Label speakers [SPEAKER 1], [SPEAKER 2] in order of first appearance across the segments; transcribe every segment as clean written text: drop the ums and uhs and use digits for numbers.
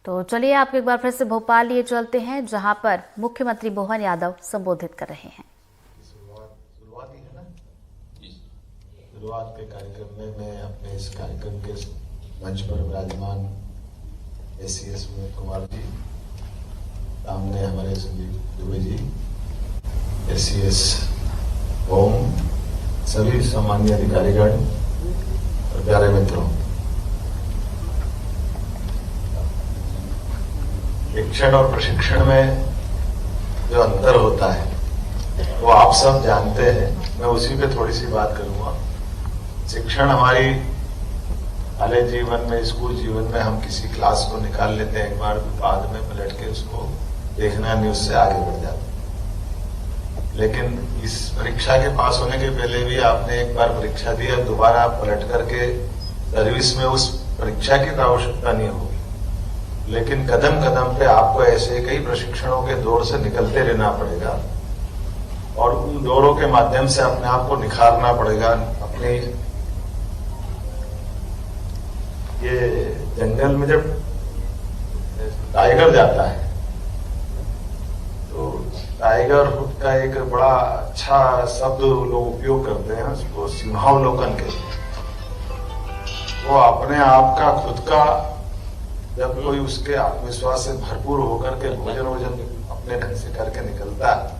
[SPEAKER 1] तो चलिए आपको एक बार फिर से भोपाल लिए चलते हैं, जहां पर मुख्यमंत्री मोहन यादव संबोधित कर रहे हैं।
[SPEAKER 2] शुरुआत के कार्यक्रम में मैं अपने इस कार्यक्रम के मंच पर विराजमान एसीएस विनोद कुमार जी, सामने हमारे संदीप दुबे जी, एसीएस ओम, सभी सम्मानीय अधिकारीगण और प्यारे मित्रों, शिक्षण और प्रशिक्षण में जो अंतर होता है वो आप सब जानते हैं। मैं उसी पे थोड़ी सी बात करूंगा। शिक्षण हमारी कॉलेज जीवन में, स्कूल जीवन में हम किसी क्लास को निकाल लेते हैं, एक बार बाद में पलट के उसको देखना नहीं, उससे आगे बढ़ जाते हैं। लेकिन इस परीक्षा के पास होने के पहले भी आपने एक बार परीक्षा दी और दोबारा पलट करके सर्विस में उस परीक्षा की तो आवश्यकता नहीं होगी, लेकिन कदम कदम पे आपको ऐसे कई प्रशिक्षणों के दौर से निकलते रहना पड़ेगा और उन दौरों के माध्यम से अपने आप को निखारना पड़ेगा। अपने ये जंगल में जब टाइगर जाता है तो टाइगर हुड का एक बड़ा अच्छा शब्द लोग उपयोग करते हैं उसको सिंहावलोकन के। वो अपने आप का, खुद का, जब कोई उसके आत्मविश्वास से भरपूर होकर के भोजन अपने ढंग से करके निकलता है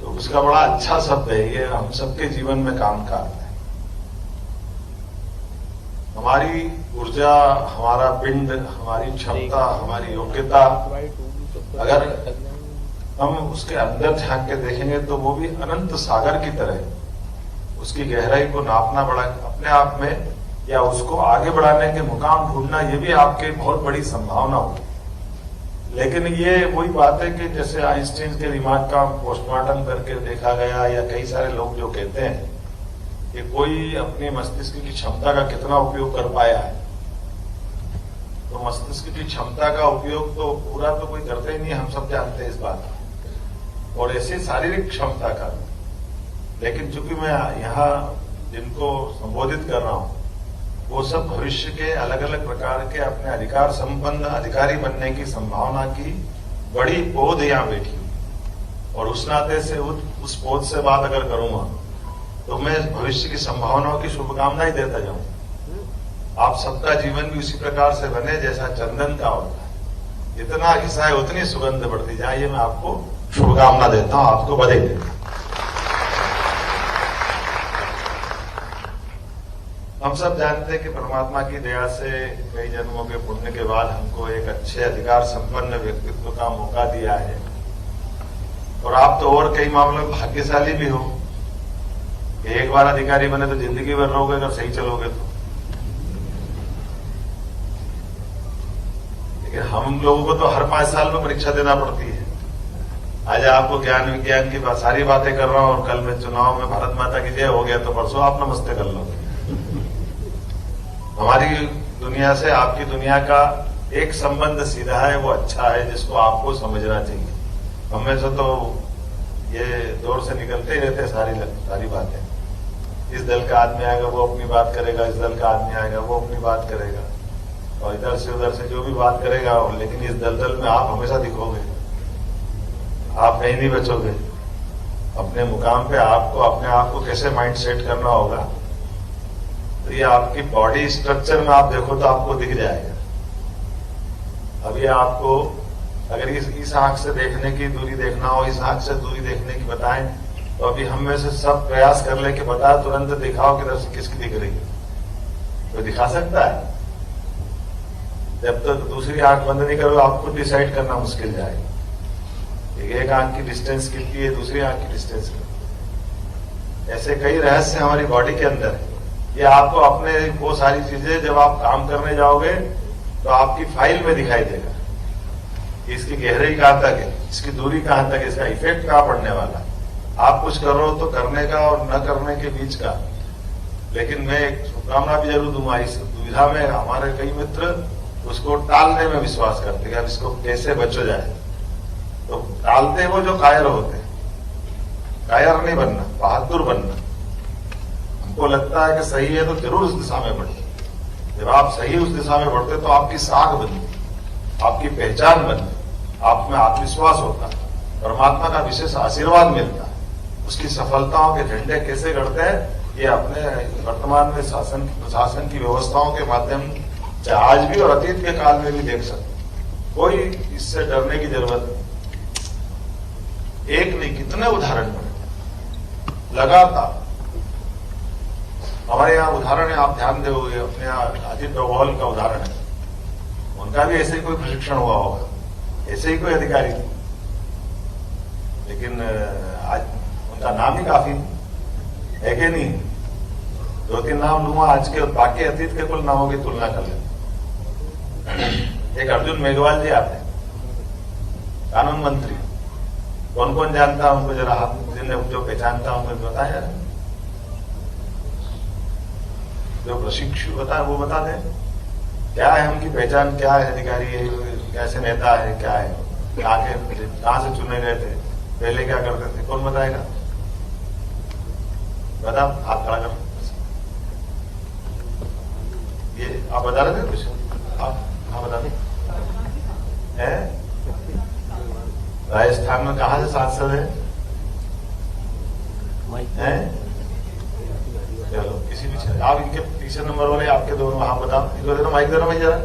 [SPEAKER 2] तो उसका बड़ा अच्छा शब्द है। ये हम सबके जीवन में काम का आता है। हमारी ऊर्जा, हमारा पिंड, हमारी क्षमता, हमारी योग्यता, अगर हम उसके अंदर झांक के देखेंगे तो वो भी अनंत सागर की तरह है। उसकी गहराई को नापना बड़ा अपने आप में, या उसको आगे बढ़ाने के मुकाम ढूंढना, ये भी आपके बहुत बड़ी संभावना होगी। लेकिन ये वही बात है कि जैसे आइंस्टीन के दिमाग का पोस्टमार्टम करके देखा गया, या कई सारे लोग जो कहते हैं कि कोई अपने मस्तिष्क की क्षमता का कितना उपयोग कर पाया है, तो मस्तिष्क की क्षमता का उपयोग तो पूरा तो कोई करता ही नहीं, हम सब जानते हैं इस बात को, और ऐसे शारीरिक क्षमता का। लेकिन चूंकि मैं यहाँ जिनको संबोधित कर रहा हूं वो सब भविष्य के अलग अलग प्रकार के अपने अधिकार संपन्न अधिकारी बनने की संभावना की बड़ी पौध यहाँ बैठी हुई, और उस नाते से उस पौध से बात अगर करूंगा तो मैं भविष्य की संभावनाओं की शुभकामनाएं देता जाऊं। आप सबका जीवन भी उसी प्रकार से बने जैसा चंदन का होता है, जितना हिस्सा है उतनी सुगंध बढ़ती जाए। ये मैं आपको शुभकामना देता हूं, आपको बधाई देता हूं। हम सब जानते हैं कि परमात्मा की दया से कई जन्मों के पुण्य के बाद हमको एक अच्छे अधिकार संपन्न व्यक्तित्व का मौका दिया है, और आप तो और कई मामलों में भाग्यशाली भी हो कि एक बार अधिकारी बने तो जिंदगी भर रहोगे अगर सही चलोगे तो। लेकिन हम लोगों को तो हर 5 साल में परीक्षा देना पड़ती है। आज आपको ज्ञान विज्ञान की सारी बातें कर रहा हूं और कल में चुनाव में भारत माता की जय हो गया तो परसों आप नमस्ते कर लोगे। हमारी दुनिया से आपकी दुनिया का एक संबंध सीधा है, वो अच्छा है, जिसको आपको समझना चाहिए। हमेशा तो ये दौर से निकलते ही रहते सारी बातें। इस दल का आदमी आएगा वो अपनी बात करेगा, इस दल का आदमी आएगा वो अपनी बात करेगा, और इधर से उधर से जो भी बात करेगा, लेकिन इस दलदल में आप हमेशा दिखोगे, आप कहीं नहीं बचोगे। अपने मुकाम पे आपको अपने आप को कैसे माइंड सेट करना होगा, तो ये आपकी बॉडी स्ट्रक्चर में आप देखो तो आपको दिख जाएगा। अभी आपको अगर इस आंख से देखने की दूरी देखना हो, इस आंख से दूरी देखने की बताएं, तो अभी हम में से सब प्रयास कर ले कि बता तुरंत दिखाओ किधर से किसकी दिख रही है। तो दिखा सकता है? जब तक तो दूसरी आंख बंद नहीं करो आपको डिसाइड करना मुश्किल जाएगा। एक आंख की डिस्टेंस कितनी है, दूसरी आंख की डिस्टेंस कितनी। ऐसे कई रहस्य हमारी बॉडी के अंदर है। ये आपको अपने वो सारी चीजें जब आप काम करने जाओगे तो आपकी फाइल में दिखाई देगा कि इसकी गहराई कहां तक है, इसकी दूरी कहां तक है, इसका इफेक्ट कहां पड़ने वाला है। आप कुछ करो तो करने का और न करने के बीच का। लेकिन मैं एक शुभकामना भी जरूर दूंगा। इस दुविधा में हमारे कई मित्र उसको टालने में विश्वास करते हैं, इसको कैसे बचो जाए, तो टालते वो जो कायर होते हैं। कायर नहीं बनना, बहादुर बनना। हमको लगता है कि सही है तो जरूर उस दिशा में बढ़िए। जब आप सही उस दिशा में बढ़ते तो आपकी साख बनती, आपकी पहचान बनती, आप में आत्मविश्वास होता, परमात्मा का विशेष आशीर्वाद मिलता, उसकी सफलताओं के झंडे कैसे गढ़ते हैं, ये अपने वर्तमान में शासन प्रशासन की व्यवस्थाओं के माध्यम से आज भी और अतीत के काल में भी देख सकते। कोई इससे डरने की जरूरत नहीं। एक नहीं, कितने उदाहरण बने लगातार। हमारे यहाँ उदाहरण है, आप ध्यान दोगे, अपने यहाँ अजीत डोभाल का उदाहरण है, उनका भी ऐसे ही कोई प्रशिक्षण हुआ होगा, ऐसे ही कोई अधिकारी थे, लेकिन आज उनका नाम ही काफी है कि नहीं। 2-3 नाम लूंगा आज के, बाकी अतीत के कुल नामों की तुलना कर लेते। एक अर्जुन मेघवाल जी आते, कानून मंत्री, कौन कौन जानता है उनको, जरा हाथ जो पहचानता उनको बताया, जो प्रशिक्षु बता वो बता दें क्या है उनकी पहचान, क्या है अधिकारी है, कैसे नेता है, क्या है, कहां से चुने गए थे, पहले क्या करते थे, कौन बताएगा? बता, हाथ खड़ा कर। ये आप बता रहे थे कुछ? आप हाँ बता दें। राजस्थान में कहां से सांसद है? चलो किसी भी, आप इनके तीसरे नंबर वाले आपके दोनों, हाँ बताओ, इधर देना माइक, देना भाई जरा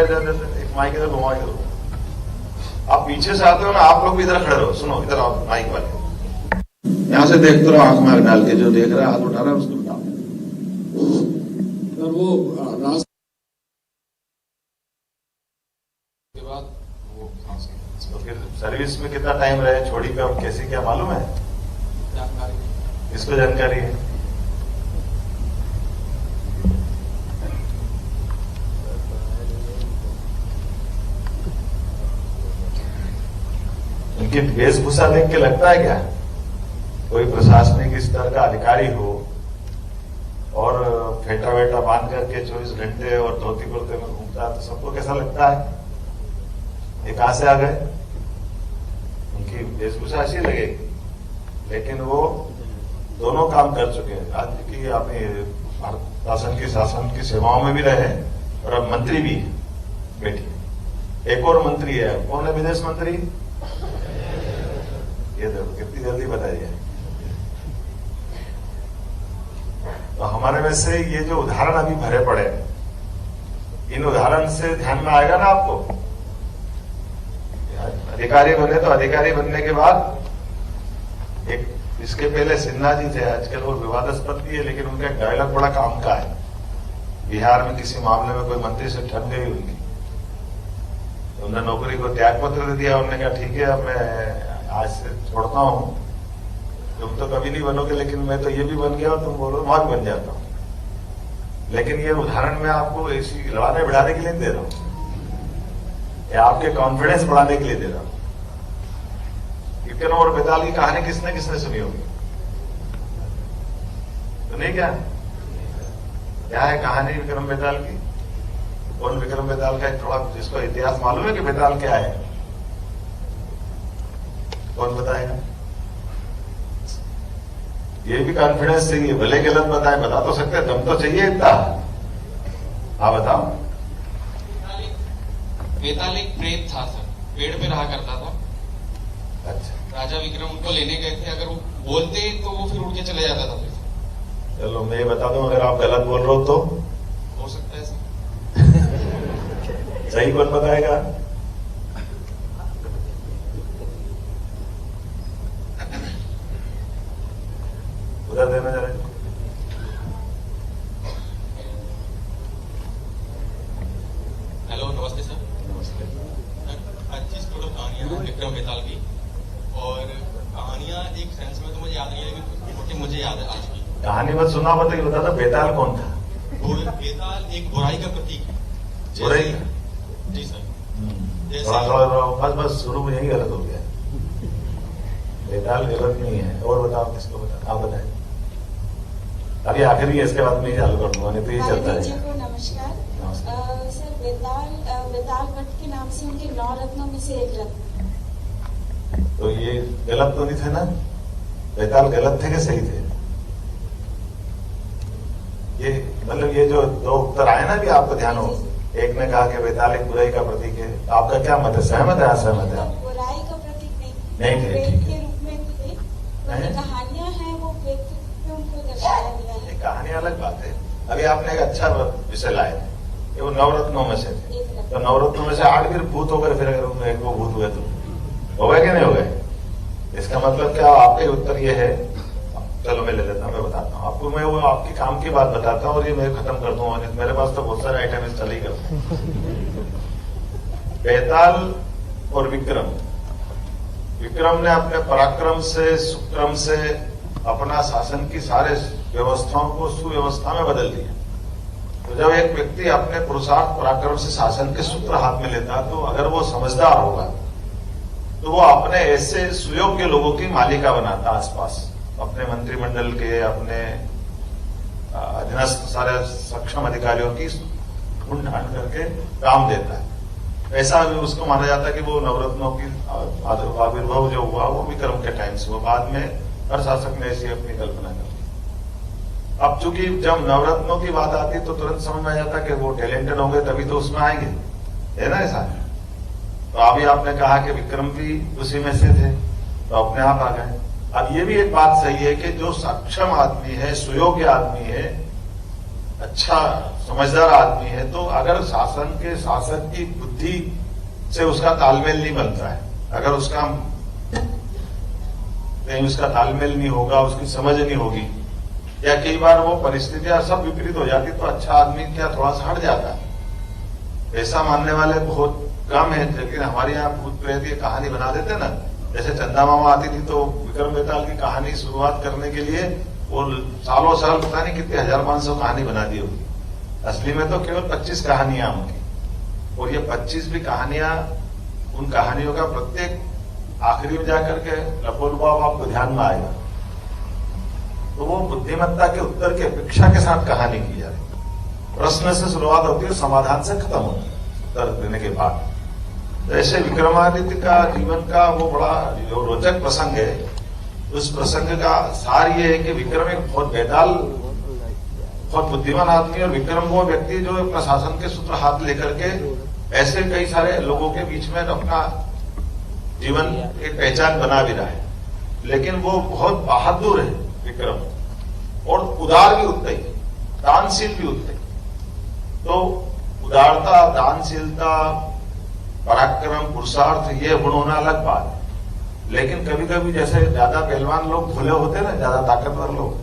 [SPEAKER 2] इधर एक माइक इधर घुमा, इधर आप पीछे से आते हो ना, आप लोग भी इधर खड़े रहो, सुनो इधर आओ, माइक वाले यहां से देखते रहो, आंख में डाल के, जो देख रहा है हाथ उठा रहा है उसको बताओ।
[SPEAKER 3] सर वो
[SPEAKER 2] के बाद वो तो फिर सर्विस में कितना टाइम रहे, छोड़ी पे अब कैसे, क्या मालूम है? जानकारी, इसको जानकारी है। उनकी वेशभूषा देख के लगता है क्या कोई प्रशासनिक स्तर का अधिकारी हो और फेटा वेटा बांध करके 24 घंटे और धोती कुर्ते में घूमता है, तो सबको कैसा लगता है? ये कहां से आ गए? उनकी वेशभूषा अच्छी लगेगी, लेकिन वो दोनों काम कर चुके हैं। आज की अपने भारत शासन की सेवाओं में भी रहे और अब मंत्री भी है। बेटी एक और मंत्री है, कौन है? विदेश मंत्री। ये देखो कितनी जल्दी बताइए। तो हमारे में से ये जो उदाहरण अभी भरे पड़े, इन उदाहरण से ध्यान में आएगा ना आपको। अधिकारी बने तो अधिकारी बनने के बाद एक, इसके पहले सिन्हा जी थे, आजकल वो विवादास्पद भी है, लेकिन उनका एक डायलॉग बड़ा काम का है। बिहार में किसी मामले में कोई मंत्री से ठग गई उनकी, तो उन्होंने नौकरी को त्याग पत्र दे दिया। उन्होंने कहा ठीक है, अब मैं आज से छोड़ता हूं, तुम तो कभी नहीं बनोगे, लेकिन मैं तो ये भी बन गया, तुम बोलो मैं भी बन जाता हूं। लेकिन ये उदाहरण मैं आपको ऐसी लड़ाने बढ़ाने के लिए दे रहा हूं, या आपके कॉन्फिडेंस बढ़ाने के लिए दे रहा हूं। विक्रम और बेताल की कहानी किसने किसने सुनी होगी? तो नहीं क्या है कहानी विक्रम बेताल की? कौन विक्रम बेताल का थोड़ा जिसको इतिहास मालूम है कि बेताल क्या है, कौन बताएगा? ये भी कॉन्फिडेंस चाहिए, भले गलत बताए, बता तो सकते, दम तो चाहिए इतना। हाँ बताओ।
[SPEAKER 4] बेताल एक प्रेत था सर, पेड़ पे रहा करता था।
[SPEAKER 2] अच्छा,
[SPEAKER 4] राजा विक्रम उनको लेने गए थे, अगर वो बोलते तो वो फिर उड़ के चले जाता था फिर।
[SPEAKER 2] चलो मैं ये बता दूं, अगर आप गलत बोल रहे हो तो
[SPEAKER 4] हो सकता है सर।
[SPEAKER 2] सही कौन बताएगा? उधर देना जरा।
[SPEAKER 4] हेलो, नमस्ते सर।
[SPEAKER 2] नमस्ते।
[SPEAKER 4] अच्छी स्टोरी कहानियां हैं विक्रम बेताल की, और कहानियां एक सेंस में तो मुझे याद नहीं है, लेकिन मुझे याद है आज भी।
[SPEAKER 2] कहानी मत सुना, मत ये बता दो बेताल कौन था?
[SPEAKER 4] बेताल एक बुराई का प्रतीक है।
[SPEAKER 2] बुराई?
[SPEAKER 4] जी सर।
[SPEAKER 2] बस शुरू में यही गलत हो गया। बेताल गलत नहीं है। और बताओ किसको बता, आप बताएं। अभी आखिरी है, इसके बाद में चालू कर दूंगा, नहीं तो ये चलता है।
[SPEAKER 5] नमस्कार सर, बेतालगढ़ के नाम से उनके 9 रत्नों में से एक रत्न।
[SPEAKER 2] तो ये गलत तो नहीं थे ना? बेताल गलत थे कि सही थे? ये मतलब ये जो 2 उत्तर आए ना, भी आपको ध्यान हो, एक ने कहा कि बेताल एक बुराई का प्रतीक है। आपका क्या मत है, सहमत है असहमत है आप?
[SPEAKER 5] बुराई का प्रतीक
[SPEAKER 2] नहीं थे, ठीक है।
[SPEAKER 5] के रूप में थे, तो कहानियां हैं वो प्रेत के रूप में उनको दर्शाया गया है।
[SPEAKER 2] ये कहानी अलग बात है। अभी आपने एक अच्छा विषय लाए थे कि वो नवरत्नों में से थे, तो नवरत्नों में से 8 फिर भूत होकर फिर अगर उनमें एक वो भूत हुए तो हो गए कि नहीं हो गए? इसका मतलब क्या? आपका उत्तर ये है, चलो मैं ले लेता हूं, मैं बताता हूं आपको। मैं वो आपके काम की बात बताता हूं और ये मैं खत्म कर दूंगा, मेरे पास तो बहुत सारे आइटम इस चल ही करते हैं। बेताल और विक्रम ने अपने पराक्रम से, सुक्रम से अपना शासन की सारे व्यवस्थाओं को सुव्यवस्था में बदल दिया। तो जब एक व्यक्ति अपने पुरुषार्थ पराक्रम से शासन के सूत्र हाथ में लेता, तो अगर वो समझदार होगा तो वो अपने ऐसे सुयोग्य लोगों की मालिका बनाता आसपास, अपने मंत्रिमंडल के, अपने अधीनस्थ सारे सक्षम अधिकारियों की ढूंढ ढांड करके काम देता है। ऐसा भी उसको माना जाता है कि वो नवरत्नों की आविर्भाव जो हुआ वो विक्रम के टाइम से हुआ। बाद में हर शासक ने ऐसी अपनी कल्पना कर ली। अब चूंकि जब नवरत्नों की बात आती तो तुरंत समझ में आ जाता कि वो टैलेंटेड होंगे तभी तो उसमें आएंगे, है ना ऐसा? तो अभी आपने कहा कि विक्रम भी उसी में से थे, तो अपने आप आ गए। अब ये भी एक बात सही है कि जो सक्षम आदमी है, सुयोग्य आदमी है, अच्छा समझदार आदमी है, तो अगर शासन के शासक की बुद्धि से उसका तालमेल नहीं बनता है, अगर उसका तालमेल नहीं होगा, उसकी समझ नहीं होगी, या कई बार वो परिस्थितियां सब विपरीत हो जाती, तो अच्छा आदमी क्या थोड़ा सा हट जाता है। ऐसा मानने वाले बहुत कम है, लेकिन हमारे यहाँ भूत प्रेत की कहानी बना देते ना। जैसे चंदा मामा आती थी तो विक्रम बेताल की कहानी शुरुआत करने के लिए वो सालों साल पता नहीं कितने 1500 कहानी बना दी होगी। असली में तो केवल 25 कहानियां होंगी, और ये 25 भी कहानियां, उन कहानियों का प्रत्येक आखिरी में जाकर के लपोलुभाव आपको ध्यान में आएगा। तो वो बुद्धिमत्ता के उत्तर की अपेक्षा के साथ कहानी की जा रही। प्रश्न से शुरुआत होती है, समाधान से खत्म होती है उत्तर देने के बाद। तो ऐसे विक्रमादित्य का जीवन का वो बड़ा जो रोचक प्रसंग है, उस प्रसंग का सार ये है कि विक्रम एक बहुत बेताल, बहुत बुद्धिमान आदमी, और विक्रम वो व्यक्ति जो प्रशासन के सूत्र हाथ लेकर के ऐसे कई सारे लोगों के बीच में अपना जीवन एक पहचान बना भी रहा है। लेकिन वो बहुत बहादुर है विक्रम, और उदार भी उतना ही, दानशील भी उतना ही। तो उदारता, दानशीलता, पराक्रम, पुरुषार्थ, ये गुण होना अलग बात है। लेकिन कभी कभी जैसे ज्यादा पहलवान लोग खुले होते हैं ना, ज्यादा ताकतवर लोग,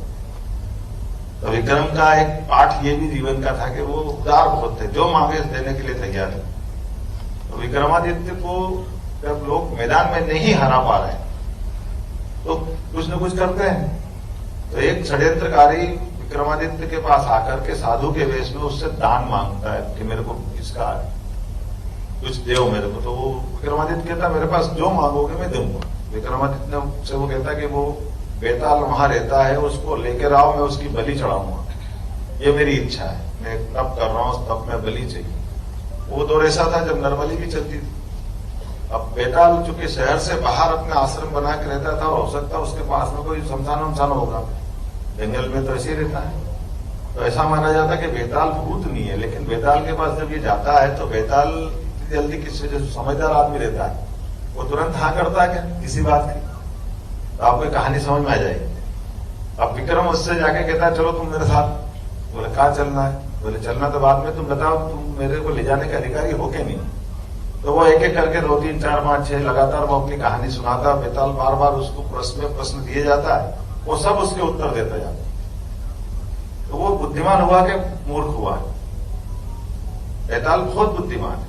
[SPEAKER 2] तो विक्रम का एक पाठ ये भी जीवन का था कि वो उदार बहुत थे, जो मांगे देने के लिए तैयार है। तो विक्रमादित्य को जब लोग मैदान में नहीं हरा पा रहे तो कुछ न कुछ करते हैं। तो एक षड्यंत्रकारी विक्रमादित्य के पास आकर के साधु के वेश में उससे दान मांगता है कि मेरे को इसका कुछ दो मेरे को। तो वो विक्रमादित्य कहता मेरे पास जो मांगोगे मैं दूंगा। विक्रमादित्य से वो कहता कि वो बेताल वहां रहता है, उसको लेकर आओ, मैं उसकी बलि चढ़ाऊंगा, ये मेरी इच्छा है, मैं तब कर रहा हूं, तब मैं बलि चाहिए। वो दौर ऐसा था जब नरबली भी चलती थी। अब बेताल चूंकि शहर से बाहर अपना आश्रम बना के रहता था, और हो सकता उसके पास में कोई शमशान होगा, जंगल में तो ऐसे ही रहता है। तो ऐसा माना जाता कि बेताल भूत नहीं है, लेकिन बेताल के पास जब ये जाता है तो बेताल जल्दी किसी जो समझदार आदमी रहता है वो तुरंत हाँ करता है क्या किसी बात की, तो आपको कहानी समझ में आ जाएगी। अब विक्रम उससे जाके कहता है चलो तुम मेरे साथ। बोले कहाँ चलना है? बोले चलना तो बाद में, तुम बताओ तुम मेरे को ले जाने के अधिकारी हो के नहीं। तो वो एक एक करके 2, 3, 4, 5, 6 लगातार वो अपनी कहानी सुनाता। बेताल बार बार उसको प्रश्न दिए जाता है, वो सब उसके उत्तर देता जाता है। तो वो बुद्धिमान हुआ कि मूर्ख हुआ? बेताल बहुत बुद्धिमान है।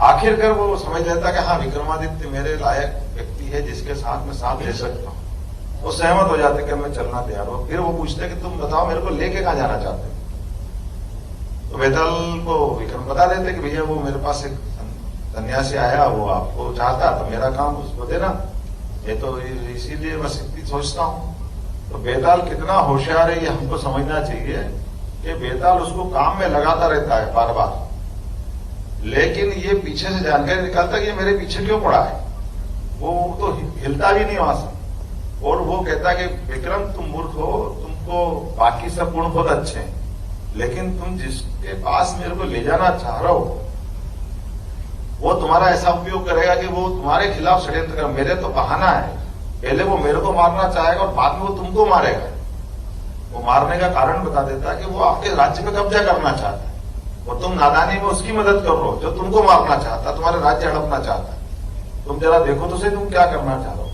[SPEAKER 2] आखिरकार वो समझ लेता कि हाँ विक्रमादित्य मेरे लायक व्यक्ति है जिसके साथ मैं साथ ले सकता हूँ। वो सहमत हो जाते कि मैं चलना तैयार हूं। फिर वो पूछते कि तुम बताओ मेरे को लेके कहाँ जाना चाहते हो? तो बेताल को विक्रम बता देते कि भैया वो मेरे पास एक सन्यासी आया, वो आपको चाहता, तो मेरा काम उसको देना, ये तो इसीलिए बस इतनी सोचता हूँ। तो बेताल कितना होशियार है ये हमको समझना चाहिए कि बेताल उसको काम में लगाता रहता है बार बार, लेकिन ये पीछे से जानकारी निकालता कि ये मेरे पीछे क्यों पड़ा है। वो तो हिलता भी नहीं वहां से, और वो कहता कि विक्रम तुम मूर्ख हो, तुमको बाकी सब गुण बहुत अच्छे हैं, लेकिन तुम जिसके पास मेरे को ले जाना चाह रहे हो वो तुम्हारा ऐसा उपयोग करेगा कि वो तुम्हारे खिलाफ षड्यंत्र कर। मेरे तो बहाना है, पहले वो मेरे को मारना चाहेगा और बाद में वो तुमको मारेगा। वो मारने का कारण बता देता है कि वो आपके राज्य पे कब्जा करना चाहता है, और तुम नादानी में उसकी मदद कर रहे हो जो तुमको मारना चाहता, तुम्हारे राज्य हड़पना चाहता। तुम जरा देखो तो सही तुम क्या करना चाह रहे हो।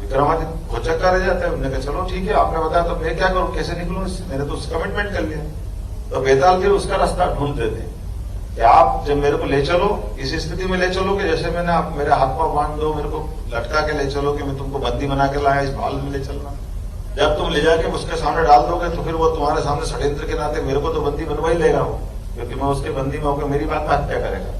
[SPEAKER 2] विक्रमादित्य घोचक्का रह जाते हैं। उन्होंने कहा चलो ठीक है, आपने बताया तो मैं क्या करूं, कैसे निकलूं इससे, मैंने तो उससे कमिटमेंट कर लिया। तो बेताल फिर उसका रास्ता ढूंढ देते कि आप जब मेरे को ले चलो, इस स्थिति में ले चलो कि जैसे मैंने आप मेरे हाथ पांव बांध दो, मेरे को लटका के ले चलो कि मैं तुमको बंदी बना के लाया, इस भाल में ले चलना। जब तुम ले जाके उसके सामने डाल दोगे तो फिर वो तुम्हारे सामने षड्यंत्र के नाते मेरे को तो बंदी बनवा ही लेगा वो, क्योंकि मैं उसके बंदी में होकर मेरी बात पर हत्या करेगा।